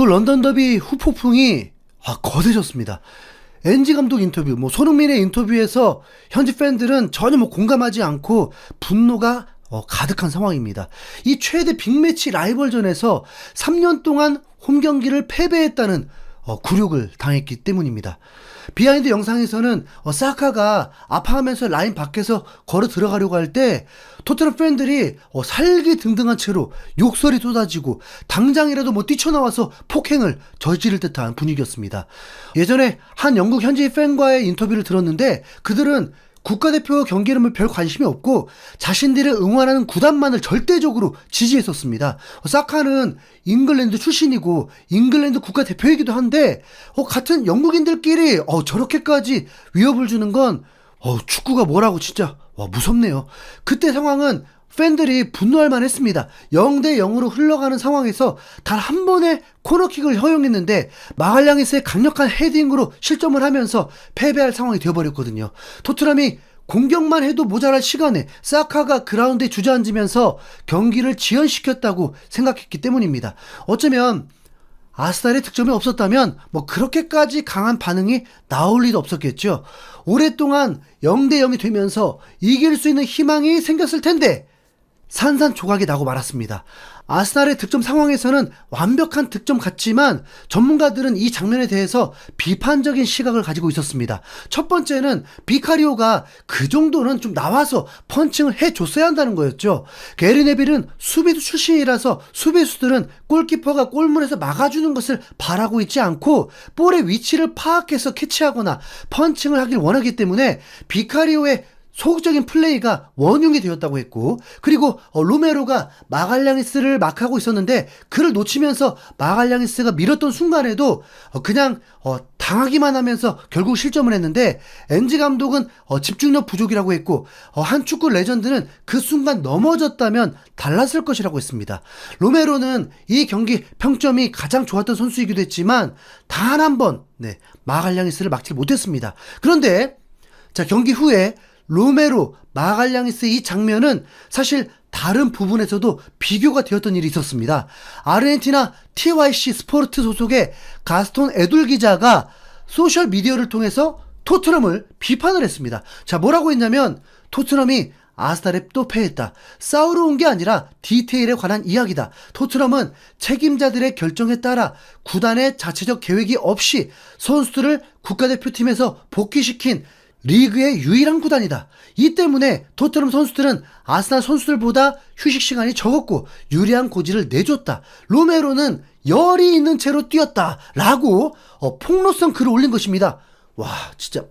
런던 더비 후폭풍이 거세졌습니다. NG 감독 인터뷰, 손흥민의 인터뷰에서 현지 팬들은 전혀 공감하지 않고 분노가 가득한 상황입니다. 이 최대 빅매치 라이벌전에서 3년 동안 홈경기를 패배했다는 굴욕을 당했기 때문입니다. 비하인드 영상에서는 사카가 아파하면서 라인 밖에서 걸어 들어가려고 할 때 토트넘 팬들이 살기등등한 채로 욕설이 쏟아지고 당장이라도 뛰쳐나와서 폭행을 저지를 듯한 분위기였습니다. 예전에 한 영국 현지 팬과의 인터뷰를 들었는데 그들은 국가대표 경기에는 별 관심이 없고 자신들을 응원하는 구단만을 절대적으로 지지했었습니다. 사카는 잉글랜드 출신이고 잉글랜드 국가대표이기도 한데 같은 영국인들끼리 저렇게까지 위협을 주는 건 축구가 뭐라고 진짜 무섭네요. 그때 상황은 팬들이 분노할 만했습니다. 0대 0으로 흘러가는 상황에서 단 한 번의 코너킥을 허용했는데 마갈량이스의 강력한 헤딩으로 실점을 하면서 패배할 상황이 되어버렸거든요. 토트넘이 공격만 해도 모자랄 시간에 사카가 그라운드에 주저앉으면서 경기를 지연시켰다고 생각했기 때문입니다. 어쩌면 아스날의 득점이 없었다면 그렇게까지 강한 반응이 나올 리도 없었겠죠. 오랫동안 0대 0이 되면서 이길 수 있는 희망이 생겼을 텐데 산산조각이 나고 말았습니다. 아스날의 득점 상황에서는 완벽한 득점 같지만 전문가들은 이 장면에 대해서 비판적인 시각을 가지고 있었습니다. 첫 번째는 비카리오가 그 정도는 좀 나와서 펀칭을 해줬어야 한다는 거였죠. 게리 네빌은 수비수 출신이라서 수비수들은 골키퍼가 골문에서 막아주는 것을 바라고 있지 않고 볼의 위치를 파악해서 캐치하거나 펀칭을 하길 원하기 때문에 비카리오의 소극적인 플레이가 원흉이 되었다고 했고, 그리고 로메로가 마갈량이스를 막하고 있었는데 그를 놓치면서 마갈량이스가 밀었던 순간에도 그냥 당하기만 하면서 결국 실점을 했는데 엔지 감독은 집중력 부족이라고 했고, 한 축구 레전드는 그 순간 넘어졌다면 달랐을 것이라고 했습니다. 로메로는 이 경기 평점이 가장 좋았던 선수이기도 했지만 단 한 번 마갈량이스를 막지 못했습니다. 그런데 경기 후에 로메로, 마갈량이스의 이 장면은 사실 다른 부분에서도 비교가 되었던 일이 있었습니다. 아르헨티나 TYC 스포르트 소속의 가스톤 에둘 기자가 소셜미디어를 통해서 토트넘을 비판을 했습니다. 뭐라고 했냐면 토트넘이 아스날에 또 패했다. 싸우러 온 게 아니라 디테일에 관한 이야기다. 토트넘은 책임자들의 결정에 따라 구단의 자체적 계획이 없이 선수들을 국가대표팀에서 복귀시킨 리그의 유일한 구단이다. 이 때문에 토트넘 선수들은 아스날 선수들보다 휴식 시간이 적었고 유리한 고지를 내줬다. 로메로는 열이 있는 채로 뛰었다. 라고 폭로성 글을 올린 것입니다. 와, 진짜.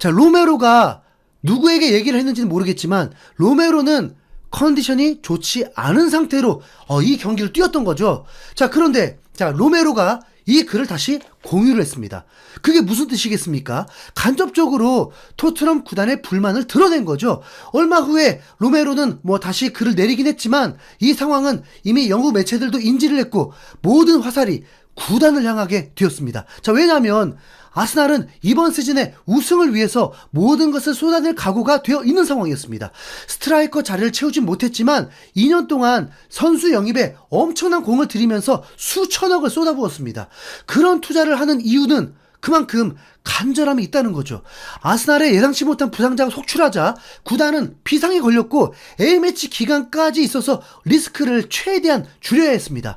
로메로가 누구에게 얘기를 했는지는 모르겠지만 로메로는 컨디션이 좋지 않은 상태로 이 경기를 뛰었던 거죠. 그런데 로메로가 이 글을 다시 공유를 했습니다. 그게 무슨 뜻이겠습니까? 간접적으로 토트넘 구단의 불만을 드러낸 거죠. 얼마 후에 로메로는 다시 글을 내리긴 했지만 이 상황은 이미 영국 매체들도 인지를 했고 모든 화살이 구단을 향하게 되었습니다. 왜냐하면 아스날은 이번 시즌에 우승을 위해서 모든 것을 쏟아낼 각오가 되어 있는 상황이었습니다. 스트라이커 자리를 채우진 못했지만 2년 동안 선수 영입에 엄청난 공을 들이면서 수천억을 쏟아부었습니다. 그런 투자를 하는 이유는 그만큼 간절함이 있다는 거죠. 아스날의 예상치 못한 부상자가 속출하자 구단은 비상이 걸렸고 A매치 기간까지 있어서 리스크를 최대한 줄여야 했습니다.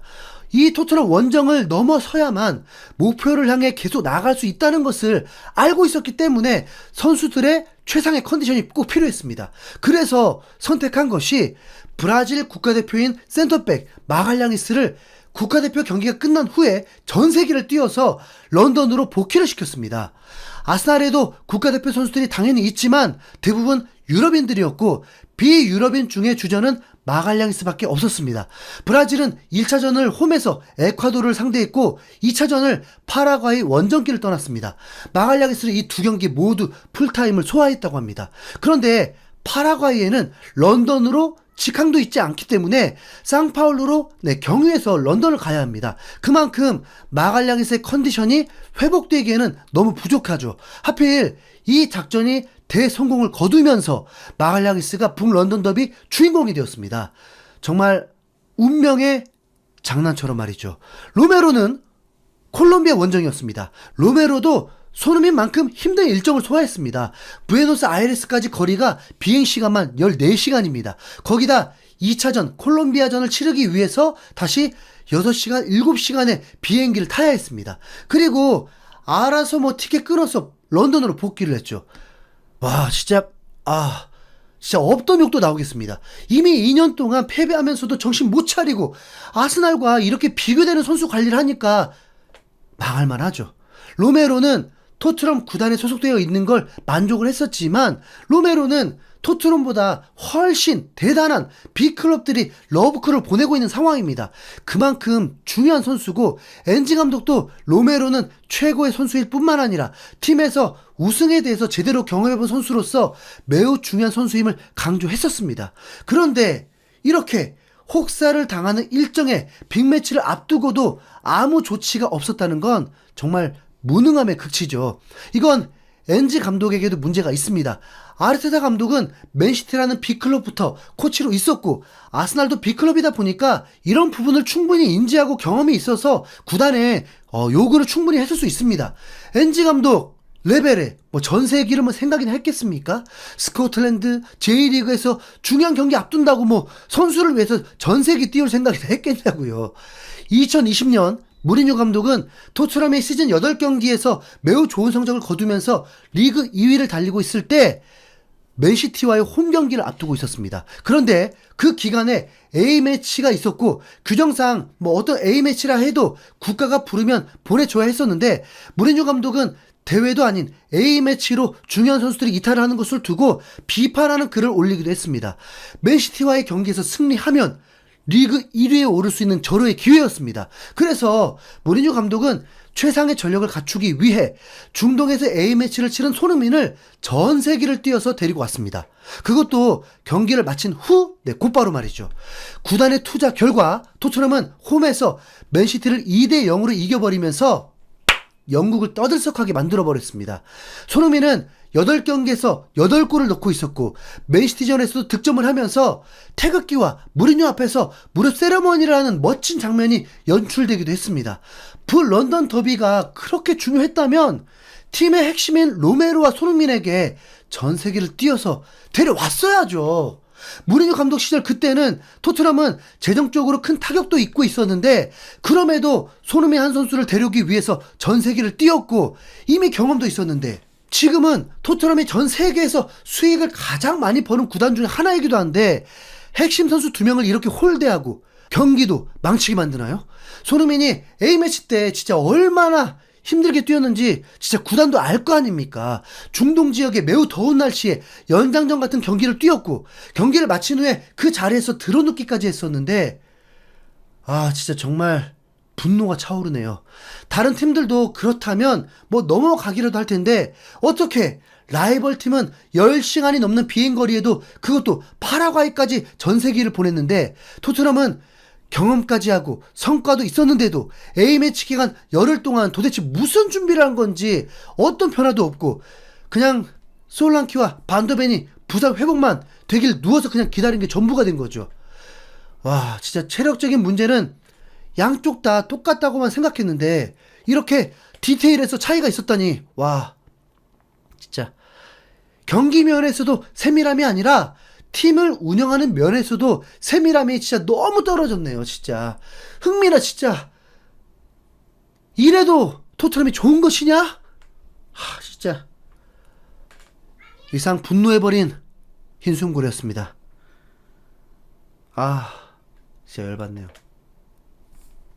이 토트넘 원정을 넘어서야만 목표를 향해 계속 나아갈 수 있다는 것을 알고 있었기 때문에 선수들의 최상의 컨디션이 꼭 필요했습니다. 그래서 선택한 것이 브라질 국가대표인 센터백 마갈량이스를 국가대표 경기가 끝난 후에 전세기를 뛰어서 런던으로 복귀를 시켰습니다. 아스날에도 국가대표 선수들이 당연히 있지만 대부분 유럽인들이었고 비유럽인 중에 주전은 마갈량이스밖에 없었습니다. 브라질은 1차전을 홈에서 에콰도르를 상대했고 2차전을 파라과이 원정길을 떠났습니다. 마갈량이스는 이 두 경기 모두 풀타임을 소화했다고 합니다. 그런데 파라과이에는 런던으로 직항도 있지 않기 때문에 상파울루로 경유해서 런던을 가야 합니다. 그만큼 마갈량이스의 컨디션이 회복되기에는 너무 부족하죠. 하필 이 작전이 대성공을 거두면서 마갈량이스가 북런던 더비 주인공이 되었습니다. 정말 운명의 장난처럼 말이죠. 로메로는 콜롬비아 원정이었습니다. 로메로도 손흥민만큼 힘든 일정을 소화했습니다. 부에노스아이레스까지 거리가 비행시간만 14시간입니다. 거기다 2차전 콜롬비아전을 치르기 위해서 다시 6시간, 7시간의 비행기를 타야 했습니다. 그리고 알아서 뭐 티켓 끊어서 런던으로 복귀를 했죠. 와, 진짜 없던 욕도 나오겠습니다. 이미 2년 동안 패배하면서도 정신 못 차리고 아스날과 이렇게 비교되는 선수 관리를 하니까 망할만 하죠. 로메로는 토트넘 구단에 소속되어 있는 걸 만족을 했었지만, 로메로는 토트넘보다 훨씬 대단한 빅클럽들이 러브콜을 보내고 있는 상황입니다. 그만큼 중요한 선수고, 엔지 감독도 로메로는 최고의 선수일 뿐만 아니라 팀에서 우승에 대해서 제대로 경험해본 선수로서 매우 중요한 선수임을 강조했었습니다. 그런데 이렇게 혹사를 당하는 일정의 빅매치를 앞두고도 아무 조치가 없었다는 건 정말 무능함의 극치죠. 이건 엔지 감독에게도 문제가 있습니다. 아르테타 감독은 맨시티라는 빅클럽부터 코치로 있었고, 아스날도 빅클럽이다 보니까 이런 부분을 충분히 인지하고 경험이 있어서 구단에 요구를 충분히 했을 수 있습니다. 엔지 감독 레벨에 전세기를 생각이나 했겠습니까? 스코틀랜드 J리그에서 중요한 경기 앞둔다고 선수를 위해서 전세기 띄울 생각이나 했겠냐고요. 2020년 무리뉴 감독은 토트넘의 시즌 8경기에서 매우 좋은 성적을 거두면서 리그 2위를 달리고 있을 때 맨시티와의 홈 경기를 앞두고 있었습니다. 그런데 그 기간에 A매치가 있었고, 규정상 어떤 A매치라 해도 국가가 부르면 보내줘야 했었는데, 무리뉴 감독은 대회도 아닌 A매치로 중요한 선수들이 이탈을 하는 것을 두고 비판하는 글을 올리기도 했습니다. 맨시티와의 경기에서 승리하면 리그 1위에 오를 수 있는 절호의 기회였습니다. 그래서 무리뉴 감독은 최상의 전력을 갖추기 위해 중동에서 A매치를 치른 손흥민을 전세기를 띄워서 데리고 왔습니다. 그것도 경기를 마친 후, 곧바로 말이죠. 구단의 투자 결과 토트넘은 홈에서 맨시티를 2대0으로 이겨버리면서 영국을 떠들썩하게 만들어버렸습니다. 손흥민은 8경기에서 8골을 넣고 있었고, 맨시티전에서도 득점을 하면서 태극기와 무리뉴 앞에서 무릎 세레머니를 하는 멋진 장면이 연출되기도 했습니다. 런던 더비가 그렇게 중요했다면 팀의 핵심인 로메로와 손흥민에게 전세기를 띄워서 데려왔어야죠. 무리뉴 감독 시절 그때는 토트넘은 재정적으로 큰 타격도 입고 있었는데, 그럼에도 손흥민 한 선수를 데려오기 위해서 전세기를 띄웠고 이미 경험도 있었는데, 지금은 토트넘이 전 세계에서 수익을 가장 많이 버는 구단 중에 하나이기도 한데 핵심 선수 2명을 이렇게 홀대하고 경기도 망치게 만드나요? 손흥민이 A매치 때 진짜 얼마나 힘들게 뛰었는지 진짜 구단도 알 거 아닙니까? 중동 지역의 매우 더운 날씨에 연장전 같은 경기를 뛰었고, 경기를 마친 후에 그 자리에서 드러눕기까지 했었는데, 진짜 정말 분노가 차오르네요. 다른 팀들도 그렇다면 넘어가기라도 할 텐데, 어떻게 라이벌 팀은 10시간이 넘는 비행거리에도, 그것도 파라과이까지 전세기를 보냈는데, 토트넘은 경험까지 하고 성과도 있었는데도 A매치 기간 열흘 동안 도대체 무슨 준비를 한 건지 어떤 변화도 없고, 그냥 솔랑키와 반더벤이 부상 회복만 되길 누워서 그냥 기다린 게 전부가 된 거죠. 와, 진짜 체력적인 문제는 양쪽 다 똑같다고만 생각했는데 이렇게 디테일에서 차이가 있었다니, 와, 진짜 경기 면에서도 세밀함이 아니라 팀을 운영하는 면에서도 세밀함이 진짜 너무 떨어졌네요. 진짜 흥민아, 진짜 이래도 토트넘이 좋은 것이냐? 진짜. 이상 분노해버린 흰순고리였습니다. 진짜 열받네요.